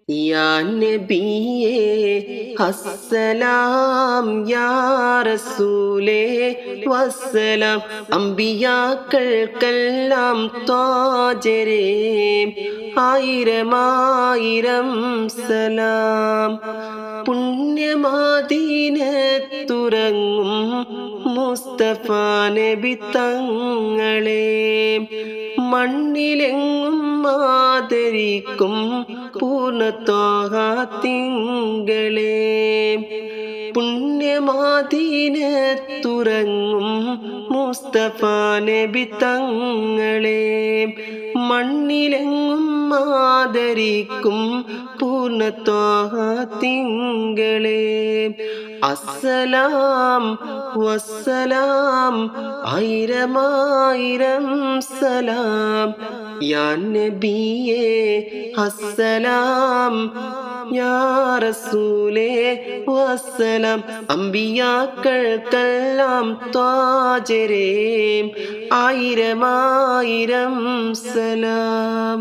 യാ നബിയേ അസ്സലാം യാ റസൂലേ വസ്സലാം അമ്പിയാക്കൾക്കെല്ലാം ത്വാജരേ ആയിരമായിരം സലാം. പുണ്യമദീനത്തുറങ്ങും മുസ്തഫ നബി തങ്ങളെ മണ്ണിലെങ്ങും ആദരിക്കും പൂർണ്ണ തിങ്കളെ. പുണ്യമദീനത്തുറങ്ങും മുസ്തഫ നബി തങ്ങളെ മണ്ണിലെങ്ങും ആദരിക്കും പൂർണ്ണ തിങ്കളെ. അസ്സലാം വസ്സലാം ആയിരമായിരം സലാം. യാ നബിയേ അസ്സലാം യാ റസൂലേ വസ്സലാം അമ്പിയാക്കൾക്കെല്ലാം ത്വാജരേ ആയിരമായിരം സലാം.